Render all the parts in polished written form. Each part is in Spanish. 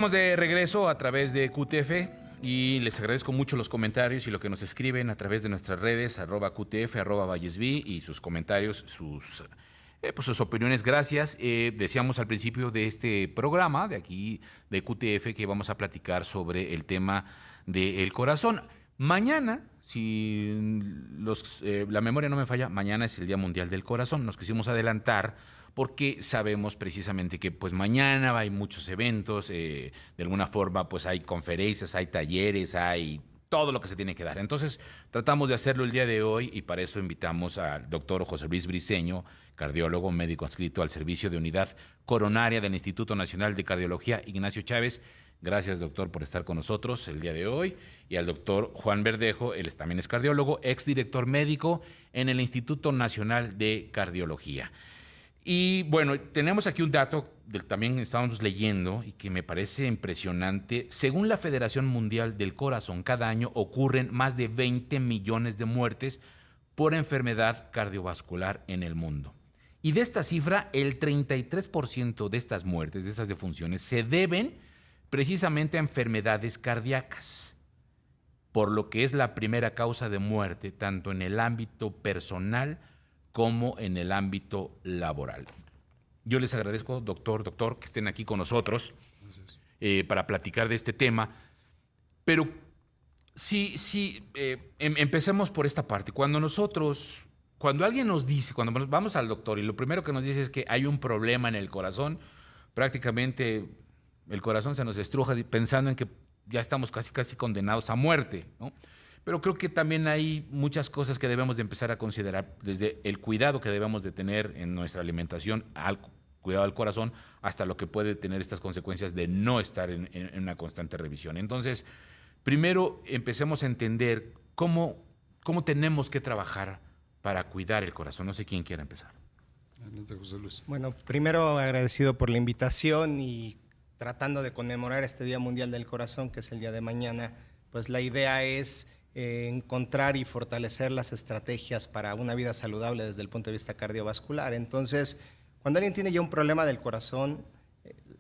Estamos de regreso a través de QTF y les agradezco mucho los comentarios y lo que nos escriben a través de nuestras redes, @QTF, @VallesB, y sus comentarios, pues sus opiniones. Gracias. Decíamos al principio de este programa, de aquí, de QTF, que vamos a platicar sobre el tema del corazón. Mañana, si la memoria no me falla, mañana es el Día Mundial del Corazón. Nos quisimos adelantar porque sabemos precisamente que pues mañana hay muchos eventos, de alguna forma pues hay conferencias, hay talleres, hay todo lo que se tiene que dar. Entonces tratamos de hacerlo el día de hoy y para eso invitamos al doctor José Luis Briceño, cardiólogo, médico adscrito al Servicio de Unidad Coronaria del Instituto Nacional de Cardiología Ignacio Chávez. Gracias, doctor, por estar con nosotros el día de hoy. Y al doctor Juan Verdejo, él también es cardiólogo, exdirector médico en el Instituto Nacional de Cardiología. Y bueno, tenemos aquí un dato del también estábamos leyendo y que me parece impresionante. Según la Federación Mundial del Corazón, cada año ocurren más de 20 millones de muertes por enfermedad cardiovascular en el mundo. Y de esta cifra, el 33% de estas muertes, de estas defunciones, se deben precisamente a enfermedades cardíacas, por lo que es la primera causa de muerte tanto en el ámbito personal como en el ámbito laboral. Yo les agradezco, doctor, que estén aquí con nosotros para platicar de este tema, pero empecemos por esta parte. Cuando alguien nos dice, cuando vamos al doctor y lo primero que nos dice es que hay un problema en el corazón, prácticamente el corazón se nos estruja pensando en que ya estamos casi condenados a muerte, ¿no? Pero creo que también hay muchas cosas que debemos de empezar a considerar, desde el cuidado que debemos de tener en nuestra alimentación, al cuidado del corazón, hasta lo que puede tener estas consecuencias de no estar en una constante revisión. Entonces, primero empecemos a entender cómo tenemos que trabajar para cuidar el corazón. No sé quién quiera empezar. Adelante, José Luis. Bueno, primero agradecido por la invitación y tratando de conmemorar este Día Mundial del Corazón, que es el día de mañana, pues la idea es encontrar y fortalecer las estrategias para una vida saludable desde el punto de vista cardiovascular. Entonces, cuando alguien tiene ya un problema del corazón,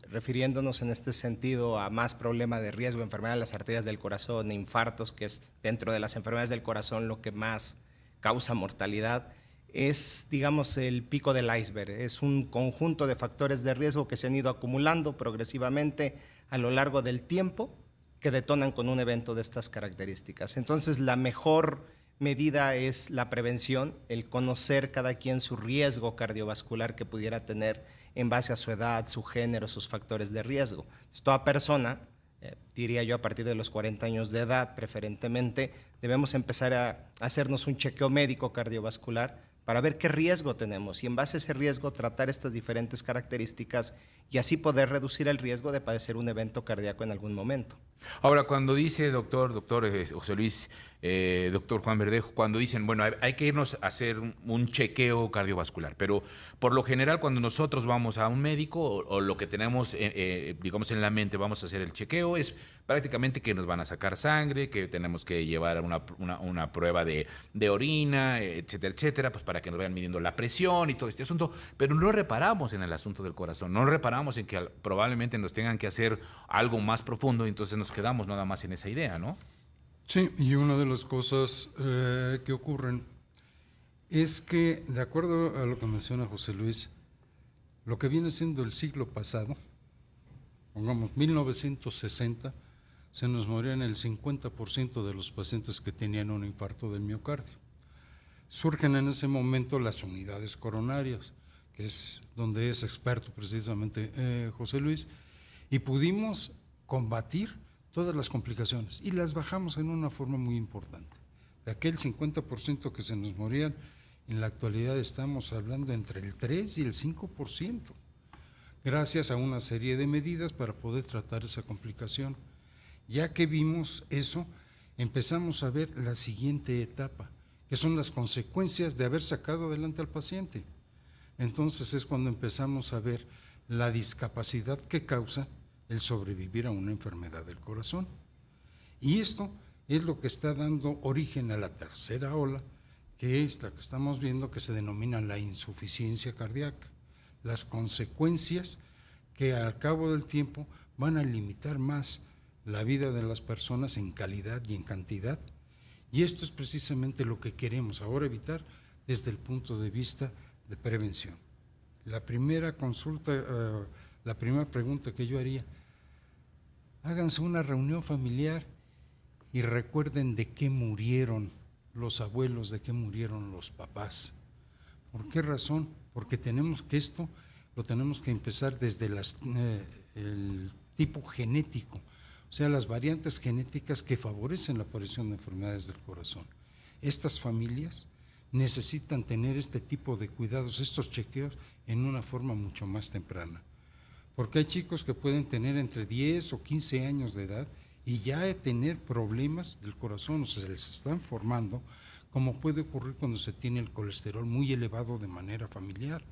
refiriéndonos en este sentido a más problema de riesgo, enfermedad de las arterias del corazón, infartos, que es dentro de las enfermedades del corazón lo que más causa mortalidad, es, digamos, el pico del iceberg. Es un conjunto de factores de riesgo que se han ido acumulando progresivamente a lo largo del tiempo, que detonan con un evento de estas características. Entonces, la mejor medida es la prevención, el conocer cada quien su riesgo cardiovascular que pudiera tener en base a su edad, su género, sus factores de riesgo. Entonces, toda persona, diría yo a partir de los 40 años de edad preferentemente, debemos empezar a hacernos un chequeo médico cardiovascular para ver qué riesgo tenemos y en base a ese riesgo tratar estas diferentes características y así poder reducir el riesgo de padecer un evento cardíaco en algún momento. Ahora, cuando dice, doctor José Luis, doctor Juan Verdejo, cuando dicen, bueno, hay que irnos a hacer un chequeo cardiovascular, pero por lo general cuando nosotros vamos a un médico o lo que tenemos, digamos, en la mente, vamos a hacer el chequeo, es prácticamente que nos van a sacar sangre, que tenemos que llevar una prueba de orina, etcétera, etcétera, pues para que nos vayan midiendo la presión y todo este asunto, pero no reparamos en el asunto del corazón, no reparamos en que probablemente nos tengan que hacer algo más profundo, y entonces nos quedamos nada más en esa idea, ¿no? Sí, y una de las cosas que ocurren es que, de acuerdo a lo que menciona José Luis, lo que viene siendo el siglo pasado, pongamos 1960, se nos morían el 50% de los pacientes que tenían un infarto del miocardio. Surgen en ese momento las unidades coronarias, que es donde es experto precisamente José Luis, y pudimos combatir todas las complicaciones y las bajamos en una forma muy importante. De aquel 50% que se nos morían, en la actualidad estamos hablando entre el 3 y el 5%, gracias a una serie de medidas para poder tratar esa complicación. Ya que vimos eso, empezamos a ver la siguiente etapa, que son las consecuencias de haber sacado adelante al paciente. Entonces es cuando empezamos a ver la discapacidad que causa el sobrevivir a una enfermedad del corazón. Y esto es lo que está dando origen a la tercera ola, que es la que estamos viendo, que se denomina la insuficiencia cardíaca. Las consecuencias que al cabo del tiempo van a limitar más la vida de las personas en calidad y en cantidad. Y esto es precisamente lo que queremos ahora evitar desde el punto de vista de prevención. La primera consulta, la primera pregunta que yo haría, háganse una reunión familiar y recuerden de qué murieron los abuelos, de qué murieron los papás. ¿Por qué razón? Porque tenemos que esto lo tenemos que empezar desde el tipo genético, o sea, las variantes genéticas que favorecen la aparición de enfermedades del corazón. Estas familias necesitan tener este tipo de cuidados, estos chequeos, en una forma mucho más temprana. Porque hay chicos que pueden tener entre 10 o 15 años de edad y ya tener problemas del corazón, o sea, se les están formando, como puede ocurrir cuando se tiene el colesterol muy elevado de manera familiar.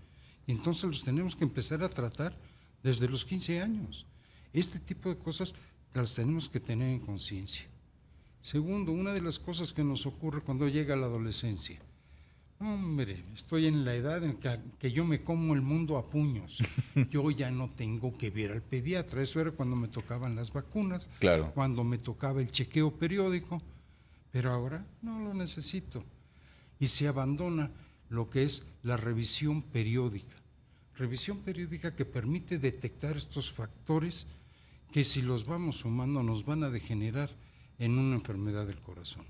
Y entonces los tenemos que empezar a tratar desde los 15 años. Este tipo de cosas las tenemos que tener en conciencia. Segundo, una de las cosas que nos ocurre cuando llega la adolescencia. Hombre, estoy en la edad en que yo me como el mundo a puños. Yo ya no tengo que ver al pediatra. Eso era cuando me tocaban las vacunas, claro, cuando me tocaba el chequeo periódico, pero ahora no lo necesito. Y se abandona lo que es la revisión periódica. Revisión periódica que permite detectar estos factores que si los vamos sumando nos van a degenerar en una enfermedad del corazón.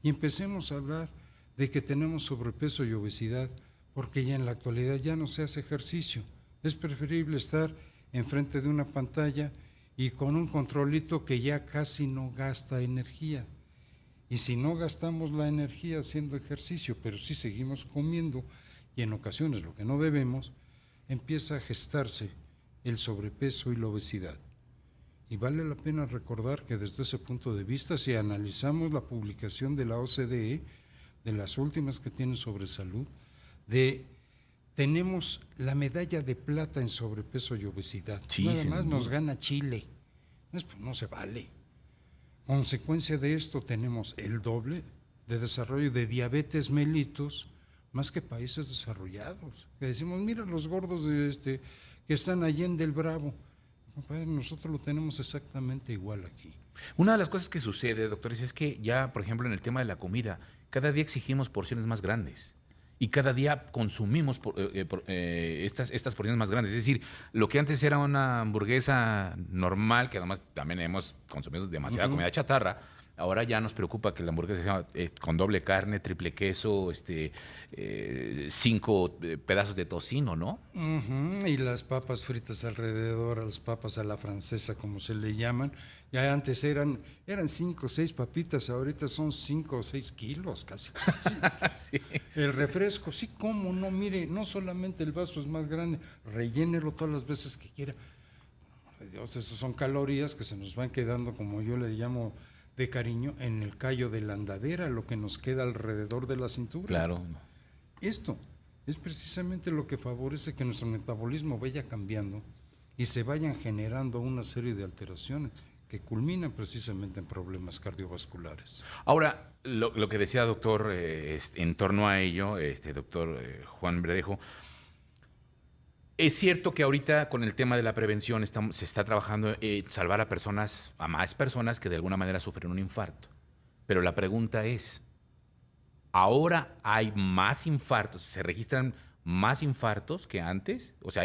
Y empecemos a hablar de que tenemos sobrepeso y obesidad porque ya en la actualidad ya no se hace ejercicio. Es preferible estar enfrente de una pantalla y con un controlito que ya casi no gasta energía. Y si no gastamos la energía haciendo ejercicio, pero sí seguimos comiendo y en ocasiones lo que no debemos, empieza a gestarse el sobrepeso y la obesidad. Y vale la pena recordar que desde ese punto de vista, si analizamos la publicación de la OCDE, de las últimas que tienen sobre salud, tenemos la medalla de plata en sobrepeso y obesidad. Sí, nada más nos gana Chile. No se vale. Consecuencia de esto tenemos el doble de desarrollo de diabetes mellitus más que países desarrollados. Que decimos, mira los gordos que están allí en Del Bravo. Nosotros lo tenemos exactamente igual aquí. Una de las cosas que sucede, doctores, es que ya, por ejemplo, en el tema de la comida, cada día exigimos porciones más grandes y cada día consumimos estas porciones más grandes. Es decir, lo que antes era una hamburguesa normal, que además también hemos consumido demasiada comida chatarra, ahora ya nos preocupa que la hamburguesa sea con doble carne, triple queso, 5 pedazos de tocino, ¿no? Y las papas fritas alrededor, las papas a la francesa, como se le llaman. Ya antes eran 5 o 6 papitas, ahorita son 5 o 6 kilos casi. Sí. El refresco, sí, cómo no, mire, no solamente el vaso es más grande, rellénelo todas las veces que quiera. Por amor de Dios, esas son calorías que se nos van quedando, como yo le llamo de cariño, en el callo de la andadera, lo que nos queda alrededor de la cintura. Claro. Esto es precisamente lo que favorece que nuestro metabolismo vaya cambiando y se vayan generando una serie de alteraciones que culminan precisamente en problemas cardiovasculares. Ahora, lo que decía doctor en torno a ello, doctor Juan Verdejo, es cierto que ahorita con el tema de la prevención se está trabajando salvar a más personas que de alguna manera sufren un infarto. Pero la pregunta es, ¿ahora hay más infartos? ¿Se registran más infartos que antes? O sea,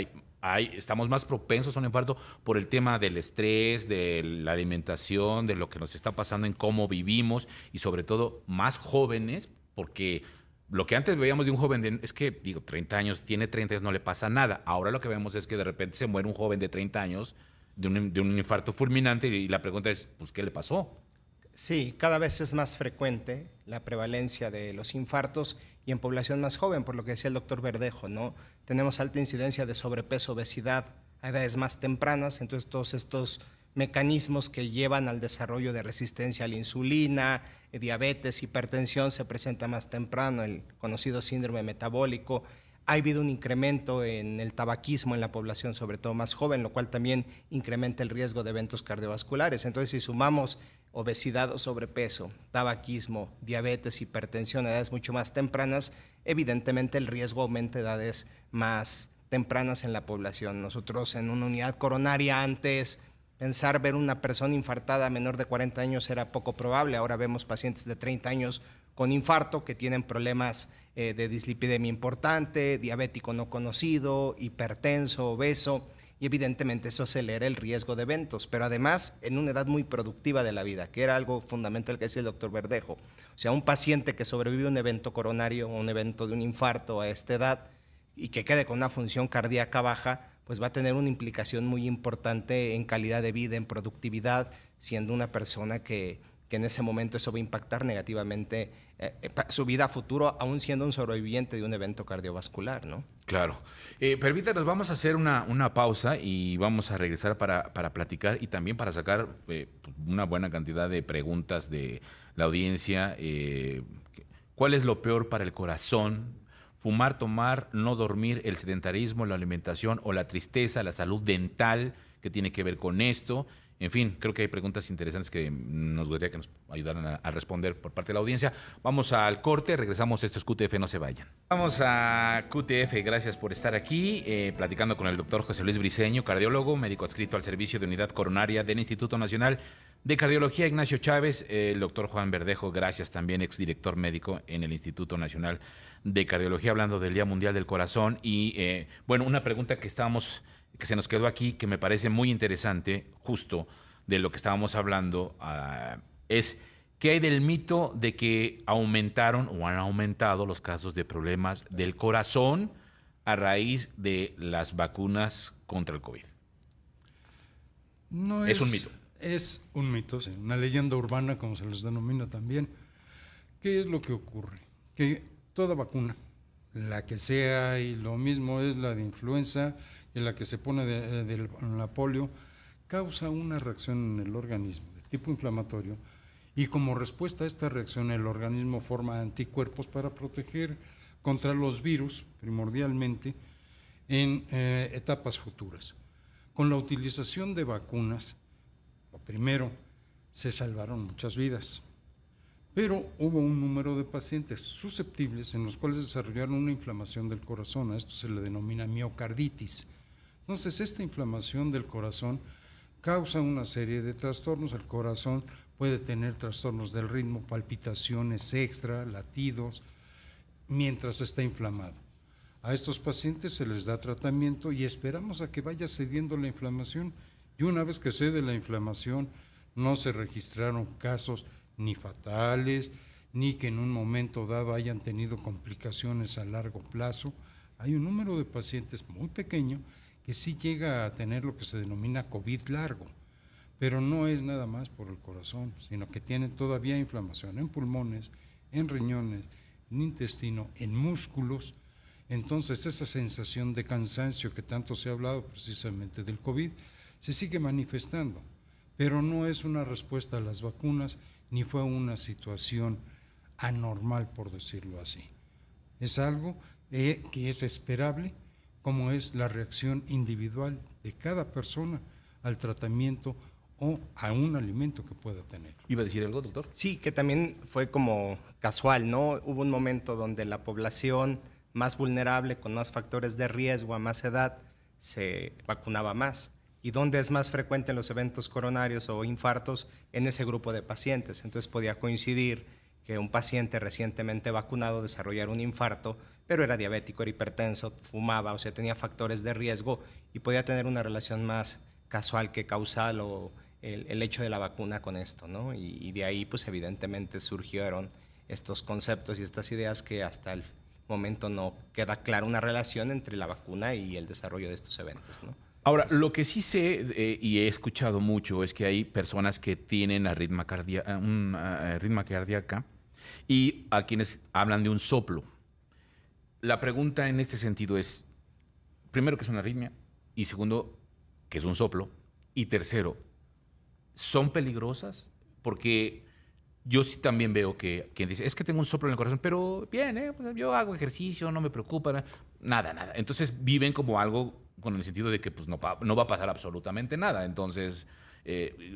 estamos más propensos a un infarto por el tema del estrés, de la alimentación, de lo que nos está pasando en cómo vivimos y sobre todo más jóvenes, porque lo que antes veíamos de un joven es que, 30 años, tiene 30 años, no le pasa nada. Ahora lo que vemos es que de repente se muere un joven de 30 años de un infarto fulminante y la pregunta es, pues, ¿qué le pasó? Sí, cada vez es más frecuente la prevalencia de los infartos y en población más joven, por lo que decía el doctor Verdejo, ¿no? Tenemos alta incidencia de sobrepeso, obesidad a edades más tempranas, entonces todos estos mecanismos que llevan al desarrollo de resistencia a la insulina, diabetes, hipertensión, se presenta más temprano, el conocido síndrome metabólico. Ha habido un incremento en el tabaquismo en la población, sobre todo más joven, lo cual también incrementa el riesgo de eventos cardiovasculares. Entonces, si sumamos obesidad o sobrepeso, tabaquismo, diabetes, hipertensión a edades mucho más tempranas, evidentemente el riesgo aumenta a edades más tempranas en la población. Nosotros en una unidad coronaria antes Pensar ver una persona infartada menor de 40 años era poco probable. Ahora vemos pacientes de 30 años con infarto que tienen problemas de dislipidemia importante, diabético no conocido, hipertenso, obeso, y evidentemente eso acelera el riesgo de eventos, pero además en una edad muy productiva de la vida, que era algo fundamental que decía el doctor Verdejo. O sea, un paciente que sobrevive a un evento coronario o un evento de un infarto a esta edad y que quede con una función cardíaca baja, pues va a tener una implicación muy importante en calidad de vida, en productividad, siendo una persona que en ese momento eso va a impactar negativamente su vida a futuro, aún siendo un sobreviviente de un evento cardiovascular, ¿no? Claro. Permítanos, vamos a hacer una pausa y vamos a regresar para platicar y también para sacar una buena cantidad de preguntas de la audiencia. ¿Cuál es lo peor para el corazón? Fumar, tomar, no dormir, el sedentarismo, la alimentación o la tristeza, la salud dental, que tiene que ver con esto. En fin, creo que hay preguntas interesantes que nos gustaría que nos ayudaran a responder por parte de la audiencia. Vamos al corte, regresamos. Esto es QTF, no se vayan. Vamos a QTF, gracias por estar aquí, platicando con el doctor José Luis Briceño, cardiólogo, médico adscrito al Servicio de Unidad Coronaria del Instituto Nacional de Cardiología Ignacio Chávez, el doctor Juan Verdejo, gracias también, exdirector médico en el Instituto Nacional de Cardiología, hablando del Día Mundial del Corazón. Y bueno, una pregunta que se nos quedó aquí, que me parece muy interesante, justo de lo que estábamos hablando, es ¿qué hay del mito de que aumentaron o han aumentado los casos de problemas del corazón a raíz de las vacunas contra el COVID? No es un mito. Es un mito, sí, una leyenda urbana, como se les denomina también. ¿Qué es lo que ocurre? Que toda vacuna, la que sea, y lo mismo es la de influenza y la que se pone de la polio, causa una reacción en el organismo de tipo inflamatorio, y como respuesta a esta reacción el organismo forma anticuerpos para proteger contra los virus, primordialmente, en etapas futuras. Con la utilización de vacunas, primero, se salvaron muchas vidas, pero hubo un número de pacientes susceptibles en los cuales desarrollaron una inflamación del corazón. A esto se le denomina miocarditis. Entonces, esta inflamación del corazón causa una serie de trastornos. El corazón puede tener trastornos del ritmo, palpitaciones extra, latidos, mientras está inflamado. A estos pacientes se les da tratamiento y esperamos a que vaya cediendo la inflamación. Y una vez que cede la inflamación, no se registraron casos ni fatales, ni que en un momento dado hayan tenido complicaciones a largo plazo. Hay un número de pacientes muy pequeño que sí llega a tener lo que se denomina COVID largo, pero no es nada más por el corazón, sino que tienen todavía inflamación en pulmones, en riñones, en intestino, en músculos. Entonces, esa sensación de cansancio que tanto se ha hablado precisamente del COVID, se sigue manifestando, pero no es una respuesta a las vacunas, ni fue una situación anormal, por decirlo así. Es algo que es esperable, como es la reacción individual de cada persona al tratamiento o a un alimento que pueda tener. ¿Iba a decir algo, doctor? Sí, que también fue como casual, ¿no? Hubo un momento donde la población más vulnerable, con más factores de riesgo a más edad, se vacunaba más. ¿Y dónde es más frecuente en los eventos coronarios o infartos? En ese grupo de pacientes. Entonces podía coincidir que un paciente recientemente vacunado desarrollara un infarto, pero era diabético, era hipertenso, fumaba, o sea, tenía factores de riesgo y podía tener una relación más casual que causal, o el hecho de la vacuna con esto, ¿no? Y de ahí, pues evidentemente surgieron estos conceptos y estas ideas que hasta el momento no queda clara una relación entre la vacuna y el desarrollo de estos eventos, ¿no? Ahora, lo que sí sé y he escuchado mucho es que hay personas que tienen arritmia cardíaca y a quienes hablan de un soplo. La pregunta en este sentido es, primero, ¿qué es una arritmia? Y segundo, ¿qué es un soplo? Y tercero, ¿son peligrosas? Porque yo sí también veo que quien dice, es que tengo un soplo en el corazón, pero bien, pues yo hago ejercicio, no me preocupa, nada. Entonces viven como algo con el sentido de que pues, no va a pasar absolutamente nada. Entonces,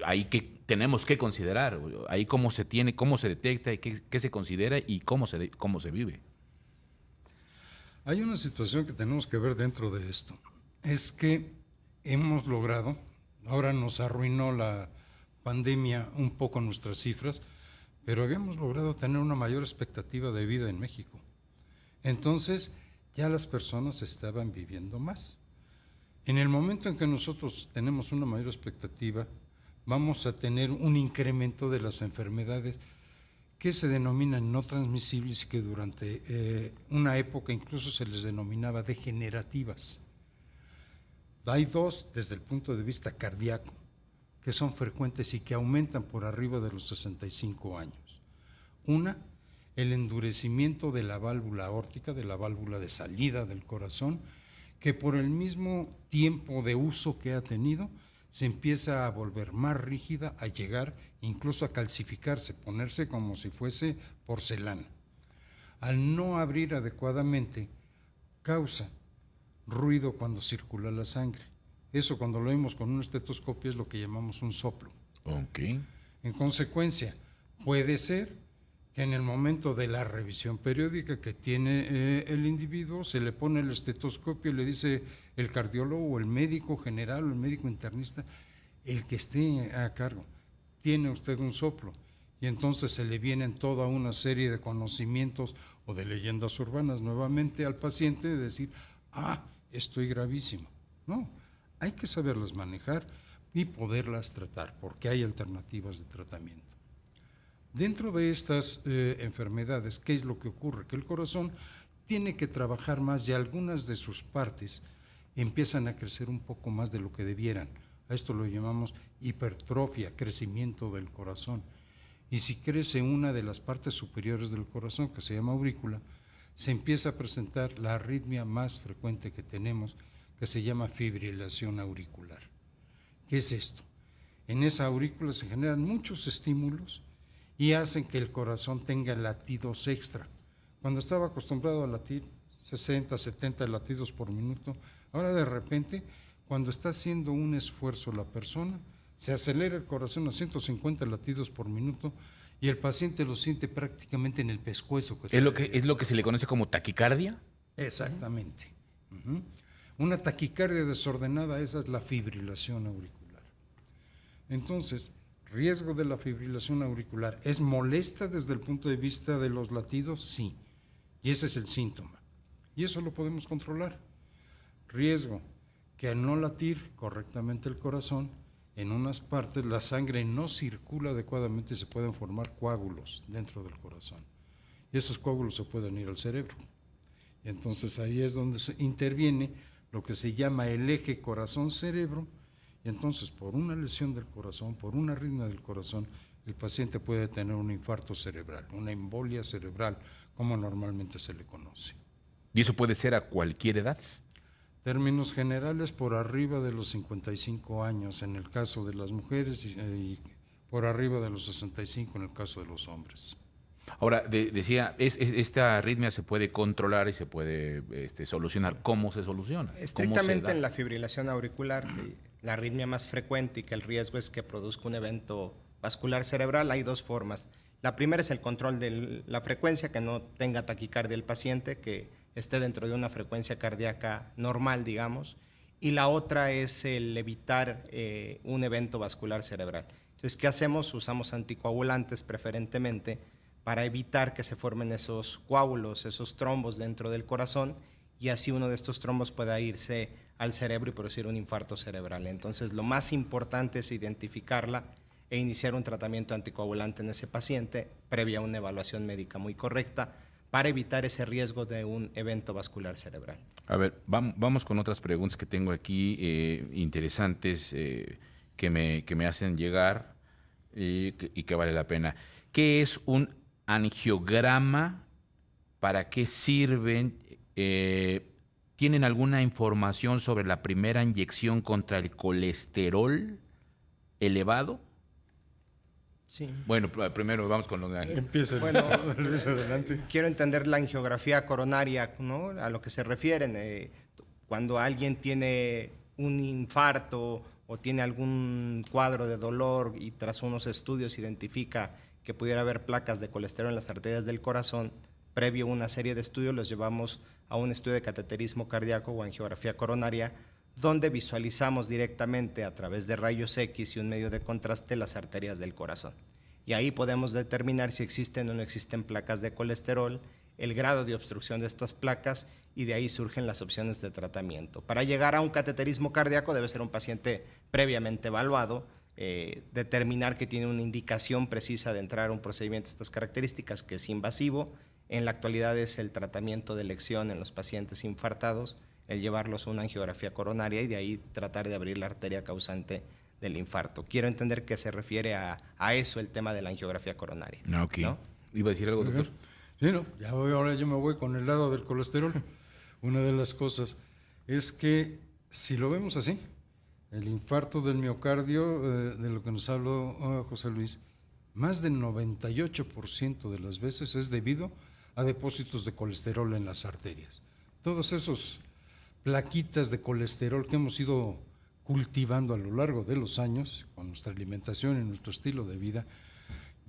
ahí que tenemos que considerar, ahí cómo se tiene, cómo se detecta, y qué se considera y cómo se vive. Hay una situación que tenemos que ver dentro de esto. Es que hemos logrado, Ahora nos arruinó la pandemia un poco nuestras cifras, pero habíamos logrado tener una mayor expectativa de vida en México. Entonces, ya las personas estaban viviendo más. En el momento en que nosotros tenemos una mayor expectativa, vamos a tener un incremento de las enfermedades que se denominan no transmisibles y que durante una época incluso se les denominaba degenerativas. Hay dos desde el punto de vista cardíaco que son frecuentes y que aumentan por arriba de los 65 años. Una, el endurecimiento de la válvula aórtica, de la válvula de salida del corazón, que por el mismo tiempo de uso que ha tenido, se empieza a volver más rígida, a llegar incluso a calcificarse, ponerse como si fuese porcelana. Al no abrir adecuadamente, causa ruido cuando circula la sangre. Eso cuando lo vemos con un estetoscopio es lo que llamamos un soplo. Ok. En consecuencia, puede ser que en el momento de la revisión periódica que tiene el individuo, se le pone el estetoscopio y le dice el cardiólogo o el médico general o el médico internista, el que esté a cargo, tiene usted un soplo. Y entonces se le vienen toda una serie de conocimientos o de leyendas urbanas nuevamente al paciente de decir, estoy gravísimo. No, hay que saberlas manejar y poderlas tratar, porque hay alternativas de tratamiento. Dentro de estas enfermedades, ¿qué es lo que ocurre? Que el corazón tiene que trabajar más y algunas de sus partes empiezan a crecer un poco más de lo que debieran. A esto lo llamamos hipertrofia, crecimiento del corazón. Y si crece una de las partes superiores del corazón, que se llama aurícula, se empieza a presentar la arritmia más frecuente que tenemos, que se llama fibrilación auricular. ¿Qué es esto? En esa aurícula se generan muchos estímulos y hacen que el corazón tenga latidos extra. Cuando estaba acostumbrado a latir 60, 70 latidos por minuto, ahora de repente, cuando está haciendo un esfuerzo la persona, se acelera el corazón a 150 latidos por minuto y el paciente lo siente prácticamente en el pescuezo. ¿Es lo que se le conoce como taquicardia? Exactamente. Una taquicardia desordenada, esa es la fibrilación auricular. Entonces, riesgo de la fibrilación auricular, ¿es molesta desde el punto de vista de los latidos? Sí, y ese es el síntoma. Y eso lo podemos controlar. Riesgo que al no latir correctamente el corazón, en unas partes la sangre no circula adecuadamente y se pueden formar coágulos dentro del corazón. Y esos coágulos se pueden ir al cerebro. Y entonces ahí es donde se interviene lo que se llama el eje corazón-cerebro. Y entonces por una lesión del corazón, por una arritmia del corazón, el paciente puede tener un infarto cerebral, una embolia cerebral, como normalmente se le conoce. ¿Y eso puede ser a cualquier edad? Términos generales, por arriba de los 55 años en el caso de las mujeres y por arriba de los 65 en el caso de los hombres. Ahora, decía, esta arritmia se puede controlar y se puede solucionar. ¿Cómo se soluciona? Estrictamente en la fibrilación auricular, la arritmia más frecuente y que el riesgo es que produzca un evento vascular cerebral, hay dos formas. La primera es el control de la frecuencia, que no tenga taquicardia el paciente, que esté dentro de una frecuencia cardíaca normal, digamos, y la otra es el evitar un evento vascular cerebral. Entonces, ¿qué hacemos? Usamos anticoagulantes preferentemente para evitar que se formen esos coágulos, esos trombos dentro del corazón, y así uno de estos trombos pueda irse al cerebro y producir un infarto cerebral. Entonces, lo más importante es identificarla e iniciar un tratamiento anticoagulante en ese paciente previa a una evaluación médica muy correcta para evitar ese riesgo de un evento vascular cerebral. A ver, vamos con otras preguntas que tengo aquí interesantes que me hacen llegar y que vale la pena. ¿Qué es un angiograma? ¿Para qué sirven? ¿Tienen alguna información sobre la primera inyección contra el colesterol elevado? Sí. Bueno, primero vamos con lo de... Empieza, Bueno, Luis, adelante. Quiero entender la angiografía coronaria, ¿no? A lo que se refieren. Cuando alguien tiene un infarto o tiene algún cuadro de dolor y tras unos estudios identifica que pudiera haber placas de colesterol en las arterias del corazón, previo a una serie de estudios los llevamos a un estudio de cateterismo cardíaco o angiografía coronaria, donde visualizamos directamente a través de rayos X y un medio de contraste las arterias del corazón. Y ahí podemos determinar si existen o no existen placas de colesterol, el grado de obstrucción de estas placas, y de ahí surgen las opciones de tratamiento. Para llegar a un cateterismo cardíaco debe ser un paciente previamente evaluado, determinar que tiene una indicación precisa de entrar a un procedimiento de estas características, que es invasivo. En la actualidad es el tratamiento de elección en los pacientes infartados, el llevarlos a una angiografía coronaria y de ahí tratar de abrir la arteria causante del infarto. Quiero entender que se refiere a eso el tema de la angiografía coronaria. Ok. ¿No? ¿Iba a decir algo, doctor? Sí, no, ahora yo me voy con el lado del colesterol. Una de las cosas es que, si lo vemos así, el infarto del miocardio, de lo que nos habló José Luis, más del 98% de las veces es debido a depósitos de colesterol en las arterias. Todos esos plaquitas de colesterol que hemos ido cultivando a lo largo de los años, con nuestra alimentación y nuestro estilo de vida,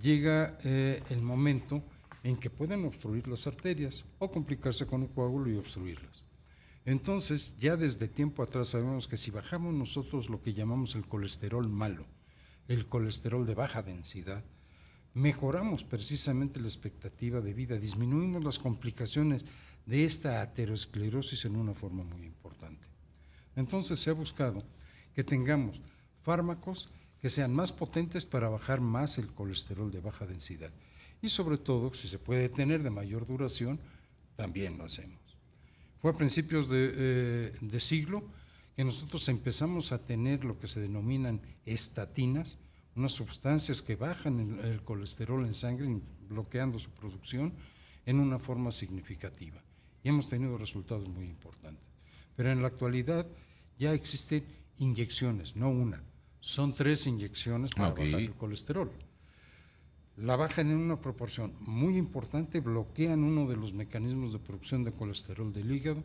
llega el momento en que pueden obstruir las arterias o complicarse con un coágulo y obstruirlas. Entonces, ya desde tiempo atrás sabemos que si bajamos nosotros lo que llamamos el colesterol malo, el colesterol de baja densidad, mejoramos precisamente la expectativa de vida, disminuimos las complicaciones de esta aterosclerosis en una forma muy importante. Entonces se ha buscado que tengamos fármacos que sean más potentes para bajar más el colesterol de baja densidad. Y sobre todo, si se puede tener de mayor duración, también lo hacemos. Fue a principios de siglo que nosotros empezamos a tener lo que se denominan estatinas, unas sustancias que bajan el colesterol en sangre, bloqueando su producción en una forma significativa. Y hemos tenido resultados muy importantes. Pero en la actualidad ya existen inyecciones, no una, son 3 inyecciones para bajar el colesterol. La bajan en una proporción muy importante, bloquean uno de los mecanismos de producción de colesterol del hígado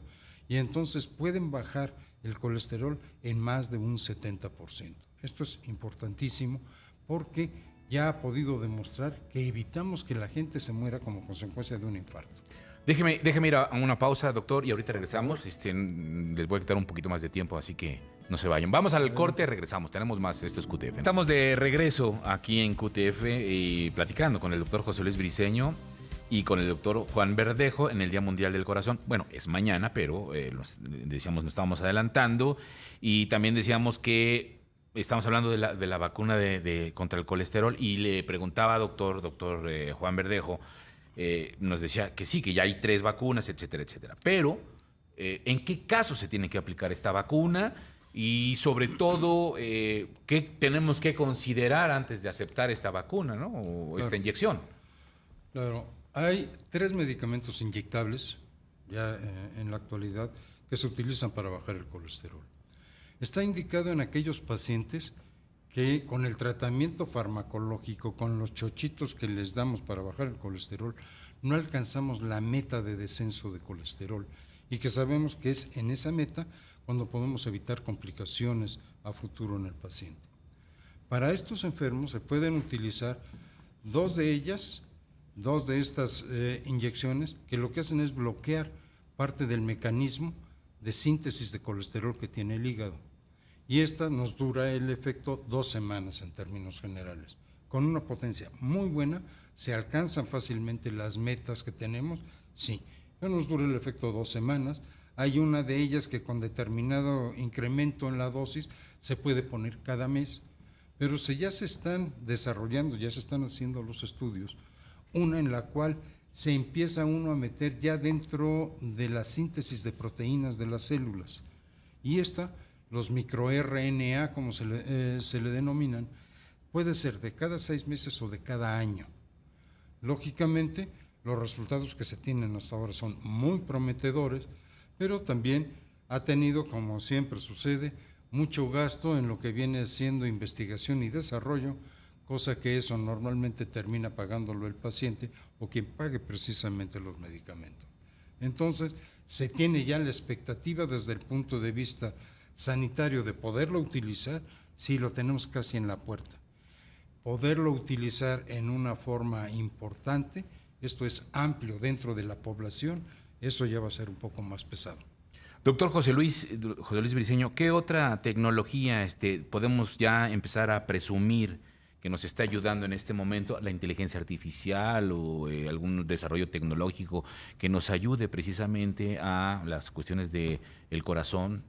y entonces pueden bajar el colesterol en más de un 70%. Esto es importantísimo porque ya ha podido demostrar que evitamos que la gente se muera como consecuencia de un infarto. Déjeme ir a una pausa, doctor, y ahorita regresamos. Les voy a quitar un poquito más de tiempo, así que no se vayan. Vamos al corte, regresamos. Tenemos más. Esto es QTF. Estamos de regreso aquí en QTF y platicando con el doctor José Luis Briceño y con el doctor Juan Verdejo en el Día Mundial del Corazón. Bueno, es mañana, pero decíamos, nos estábamos adelantando y también decíamos que estamos hablando de la vacuna contra el colesterol y le preguntaba, doctor Juan Verdejo, nos decía que sí, que ya hay 3 vacunas, etcétera, etcétera. Pero, ¿en qué caso se tiene que aplicar esta vacuna? Y sobre todo, ¿qué tenemos que considerar antes de aceptar esta vacuna, ¿no? O esta inyección. Claro, hay 3 medicamentos inyectables ya en la actualidad que se utilizan para bajar el colesterol. Está indicado en aquellos pacientes que con el tratamiento farmacológico, con los chochitos que les damos para bajar el colesterol, no alcanzamos la meta de descenso de colesterol y que sabemos que es en esa meta cuando podemos evitar complicaciones a futuro en el paciente. Para estos enfermos se pueden utilizar 2 de estas inyecciones que lo que hacen es bloquear parte del mecanismo de síntesis de colesterol que tiene el hígado. Y esta nos dura el efecto 2 semanas en términos generales. Con una potencia muy buena, ¿se alcanzan fácilmente las metas que tenemos? Sí, pero nos dura el efecto 2 semanas. Hay una de ellas que con determinado incremento en la dosis se puede poner cada mes, pero ya se están desarrollando, ya se están haciendo los estudios, una en la cual se empieza uno a meter ya dentro de la síntesis de proteínas de las células. Y los microRNA, como se le denominan, puede ser de cada 6 meses o de cada año. Lógicamente, los resultados que se tienen hasta ahora son muy prometedores, pero también ha tenido, como siempre sucede, mucho gasto en lo que viene siendo investigación y desarrollo, cosa que eso normalmente termina pagándolo el paciente o quien pague precisamente los medicamentos. Entonces, se tiene ya la expectativa desde el punto de vista sanitario de poderlo utilizar, sí lo tenemos casi en la puerta. Poderlo utilizar en una forma importante, esto es amplio dentro de la población, eso ya va a ser un poco más pesado. Doctor José Luis Briceño, ¿qué otra tecnología podemos ya empezar a presumir que nos está ayudando en este momento? ¿La inteligencia artificial o algún desarrollo tecnológico que nos ayude precisamente a las cuestiones del corazón,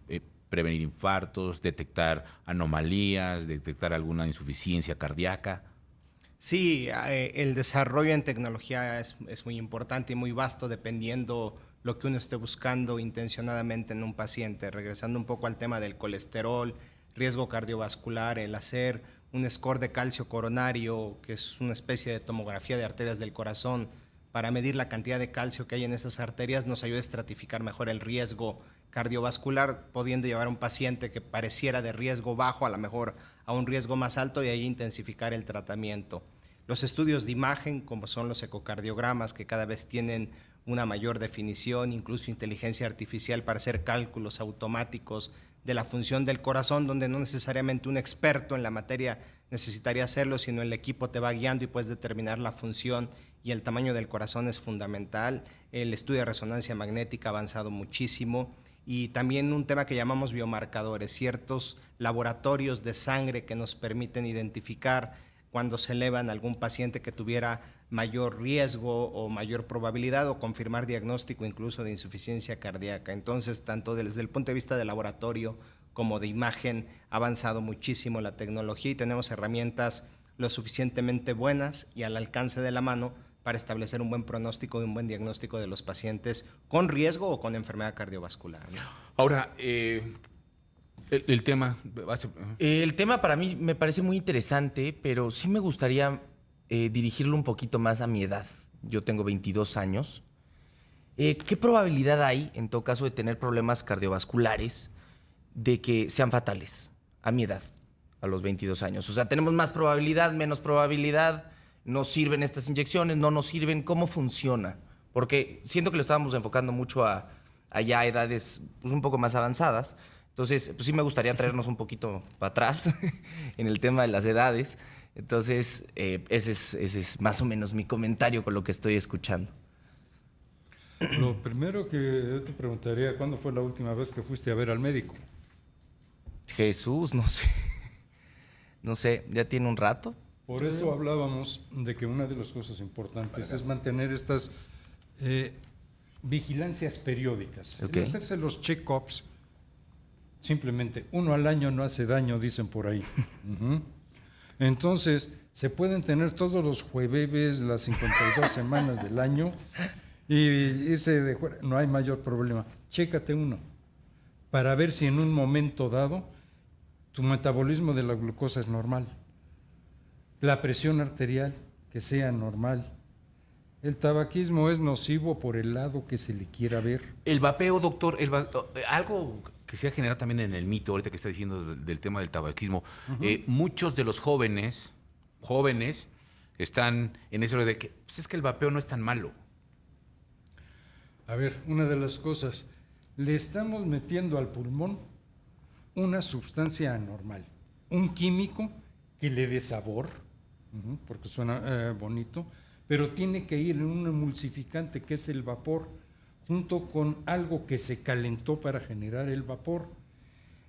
prevenir infartos, detectar anomalías, detectar alguna insuficiencia cardíaca? Sí, el desarrollo en tecnología es muy importante y muy vasto dependiendo lo que uno esté buscando intencionadamente en un paciente. Regresando un poco al tema del colesterol, riesgo cardiovascular, el hacer un score de calcio coronario, que es una especie de tomografía de arterias del corazón, para medir la cantidad de calcio que hay en esas arterias, nos ayuda a estratificar mejor el riesgo cardiovascular, pudiendo llevar a un paciente que pareciera de riesgo bajo a lo mejor a un riesgo más alto y ahí intensificar el tratamiento. Los estudios de imagen, como son los ecocardiogramas, que cada vez tienen una mayor definición, incluso inteligencia artificial para hacer cálculos automáticos de la función del corazón, donde no necesariamente un experto en la materia necesitaría hacerlo, sino el equipo te va guiando y puedes determinar la función y el tamaño del corazón es fundamental. El estudio de resonancia magnética ha avanzado muchísimo y también un tema que llamamos biomarcadores, ciertos laboratorios de sangre que nos permiten identificar cuando se elevan algún paciente que tuviera mayor riesgo o mayor probabilidad o confirmar diagnóstico incluso de insuficiencia cardíaca. Entonces, tanto desde el punto de vista de laboratorio como de imagen, ha avanzado muchísimo la tecnología y tenemos herramientas lo suficientemente buenas y al alcance de la mano para establecer un buen pronóstico y un buen diagnóstico de los pacientes con riesgo o con enfermedad cardiovascular, ¿no? Ahora, el tema... El tema para mí me parece muy interesante, pero sí me gustaría dirigirlo un poquito más a mi edad. Yo tengo 22 años. ¿Qué probabilidad hay, en todo caso, de tener problemas cardiovasculares de que sean fatales a mi edad, a los 22 años? O sea, ¿tenemos más probabilidad, menos probabilidad? ¿Nos sirven estas inyecciones? ¿No nos sirven? ¿Cómo funciona? Porque siento que lo estábamos enfocando mucho a ya edades pues, un poco más avanzadas. Entonces, pues sí me gustaría traernos un poquito para atrás en el tema de las edades. Entonces, ese es más o menos mi comentario con lo que estoy escuchando. Lo primero que yo te preguntaría, ¿cuándo fue la última vez que fuiste a ver al médico? Jesús, no sé. No sé, ¿ya tiene un rato? Por eso hablábamos de que una de las cosas importantes es mantener estas vigilancias periódicas. Okay. El hacerse los check-ups, simplemente uno al año no hace daño, dicen por ahí. Entonces, se pueden tener todos los jueves, las 52 semanas del año, y irse de fuera, no hay mayor problema. Chécate uno, para ver si en un momento dado tu metabolismo de la glucosa es normal, la presión arterial que sea normal. El tabaquismo es nocivo por el lado que se le quiera ver. El vapeo, doctor, algo que se ha generado también en el mito, ahorita que está diciendo del tema del tabaquismo, muchos de los jóvenes están en eso de que pues es que el vapeo no es tan malo. A ver, una de las cosas, le estamos metiendo al pulmón una sustancia anormal, un químico que le dé sabor, porque suena bonito, pero tiene que ir en un emulsificante que es el vapor, junto con algo que se calentó para generar el vapor.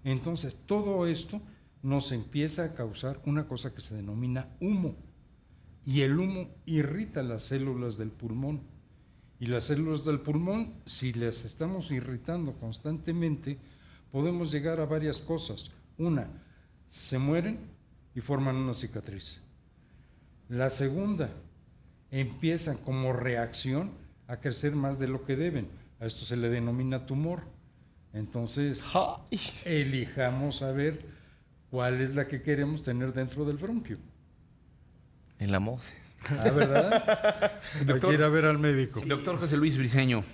Entonces, todo esto nos empieza a causar una cosa que se denomina humo, y el humo irrita las células del pulmón. Y las células del pulmón, si las estamos irritando constantemente, podemos llegar a varias cosas. Una, se mueren y forman una cicatriz. La segunda, empiezan como reacción a crecer más de lo que deben. A esto se le denomina tumor. Entonces, elijamos a ver cuál es la que queremos tener dentro del bronquio. En la moda. Ah, ¿verdad? Hay que ir a ver al médico. Sí. Doctor José Luis Briceño,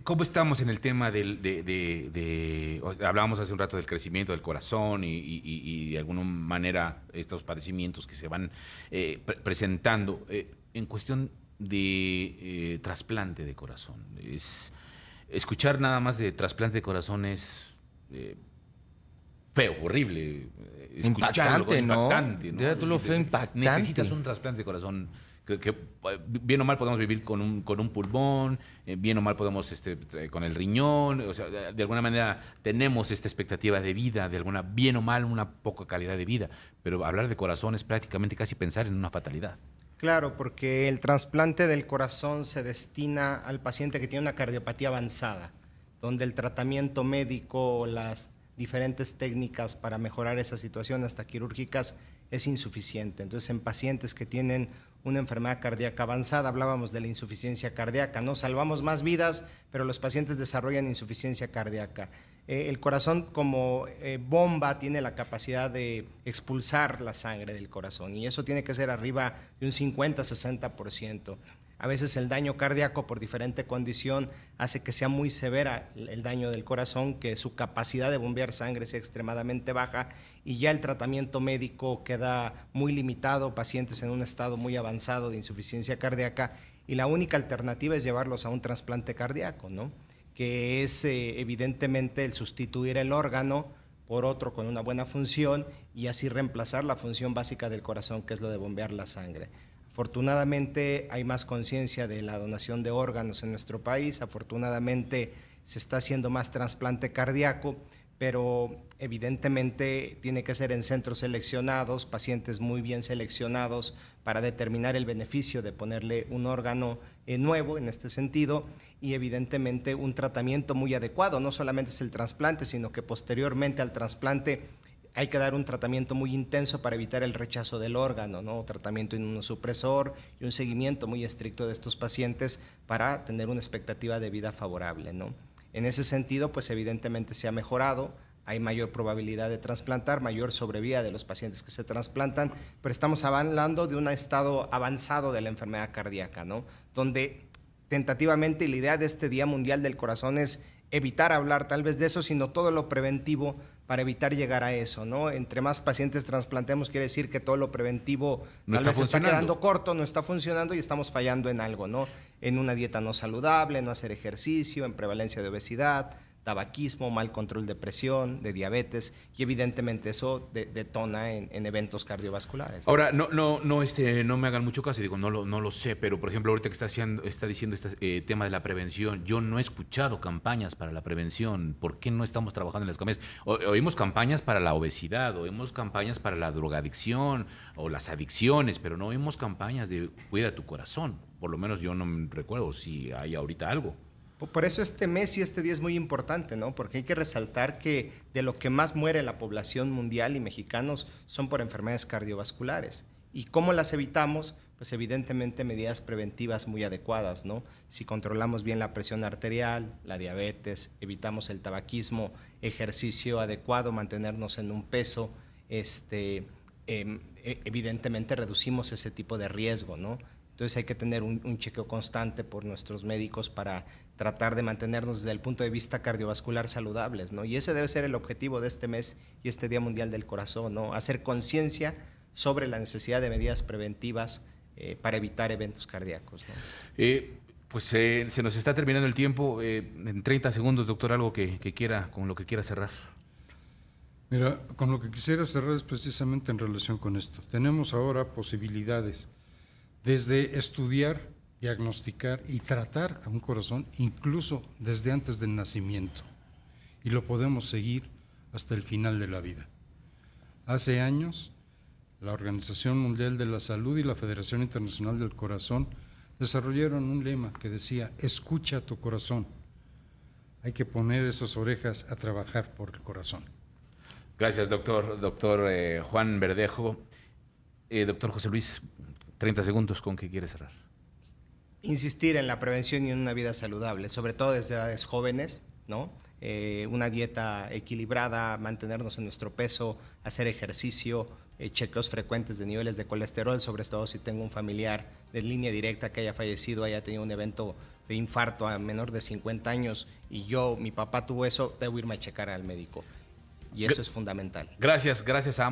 ¿cómo estamos en el tema hablábamos hace un rato del crecimiento del corazón y de alguna manera estos padecimientos que se van presentando en cuestión de trasplante de corazón? Escuchar nada más de trasplante de corazón es feo, horrible. Impactante, escucharlo, ¿no? impactante, ¿no? Déjate lo feo, impactante. Necesitas un trasplante de corazón. Que bien o mal podemos vivir con un pulmón, bien o mal podemos con el riñón, o sea, de alguna manera tenemos esta expectativa de vida, bien o mal una poca calidad de vida, pero hablar de corazón es prácticamente casi pensar en una fatalidad. Claro, porque el trasplante del corazón se destina al paciente que tiene una cardiopatía avanzada, donde el tratamiento médico, las diferentes técnicas para mejorar esa situación, hasta quirúrgicas, es insuficiente. Entonces, en pacientes que tienen una enfermedad cardíaca avanzada, hablábamos de la insuficiencia cardíaca, ¿no? Salvamos más vidas, pero los pacientes desarrollan insuficiencia cardíaca. El corazón como bomba tiene la capacidad de expulsar la sangre del corazón y eso tiene que ser arriba de un 50-60%. A veces el daño cardíaco por diferente condición hace que sea muy severa el daño del corazón, que su capacidad de bombear sangre sea extremadamente baja y ya el tratamiento médico queda muy limitado, pacientes en un estado muy avanzado de insuficiencia cardíaca y la única alternativa es llevarlos a un trasplante cardíaco, ¿no? Que es evidentemente el sustituir el órgano por otro con una buena función y así reemplazar la función básica del corazón, que es lo de bombear la sangre. Afortunadamente hay más conciencia de la donación de órganos en nuestro país, afortunadamente se está haciendo más trasplante cardíaco, pero evidentemente tiene que ser en centros seleccionados, pacientes muy bien seleccionados para determinar el beneficio de ponerle un órgano nuevo en este sentido y evidentemente un tratamiento muy adecuado, no solamente es el trasplante, sino que posteriormente al trasplante hay que dar un tratamiento muy intenso para evitar el rechazo del órgano, ¿no? Tratamiento inmunosupresor y un seguimiento muy estricto de estos pacientes para tener una expectativa de vida favorable, ¿no? En ese sentido, pues evidentemente se ha mejorado, hay mayor probabilidad de trasplantar, mayor sobrevida de los pacientes que se trasplantan, pero estamos hablando de un estado avanzado de la enfermedad cardíaca, ¿no? Donde tentativamente la idea de este Día Mundial del Corazón es evitar hablar tal vez de eso, sino todo lo preventivo para evitar llegar a eso, ¿no? Entre más pacientes trasplantemos quiere decir que todo lo preventivo no tal vez está quedando corto, no está funcionando y estamos fallando en algo, ¿no? En una dieta no saludable, no hacer ejercicio, en prevalencia de obesidad, tabaquismo, mal control de presión, de diabetes y evidentemente eso detona en eventos cardiovasculares. Ahora, no me hagan mucho caso, digo, no lo sé, pero por ejemplo, ahorita que está diciendo este tema de la prevención, yo no he escuchado campañas para la prevención. ¿Por qué no estamos trabajando en las campañas? Oímos campañas para la obesidad, oímos campañas para la drogadicción o las adicciones, pero no oímos campañas de cuida tu corazón. Por lo menos yo no me recuerdo si hay ahorita algo. Por eso este mes y este día es muy importante, ¿no? Porque hay que resaltar que de lo que más muere la población mundial y mexicanos son por enfermedades cardiovasculares. ¿Y cómo las evitamos? Pues evidentemente medidas preventivas muy adecuadas, ¿no? Si controlamos bien la presión arterial, la diabetes, evitamos el tabaquismo, ejercicio adecuado, mantenernos en un peso, evidentemente reducimos ese tipo de riesgo, ¿no? Entonces hay que tener un chequeo constante por nuestros médicos para tratar de mantenernos desde el punto de vista cardiovascular saludables, ¿no? Y ese debe ser el objetivo de este mes y este Día Mundial del Corazón, ¿no? Hacer conciencia sobre la necesidad de medidas preventivas para evitar eventos cardíacos, ¿no? Se nos está terminando el tiempo. En 30 segundos, doctor, algo con lo que quiera cerrar. Mira, con lo que quisiera cerrar es precisamente en relación con esto. Tenemos ahora posibilidades desde estudiar, diagnosticar y tratar a un corazón incluso desde antes del nacimiento. Y lo podemos seguir hasta el final de la vida. Hace años, la Organización Mundial de la Salud y la Federación Internacional del Corazón desarrollaron un lema que decía, escucha tu corazón. Hay que poner esas orejas a trabajar por el corazón. Gracias, doctor Juan Verdejo. Doctor José Luis, 30 segundos, ¿con qué quiere cerrar? Insistir en la prevención y en una vida saludable, sobre todo desde edades jóvenes, ¿no? Una dieta equilibrada, mantenernos en nuestro peso, hacer ejercicio, chequeos frecuentes de niveles de colesterol, sobre todo si tengo un familiar de línea directa que haya fallecido, haya tenido un evento de infarto a menor de 50 años y mi papá tuvo eso, debo irme a checar al médico. Y eso es fundamental. Gracias a ambos.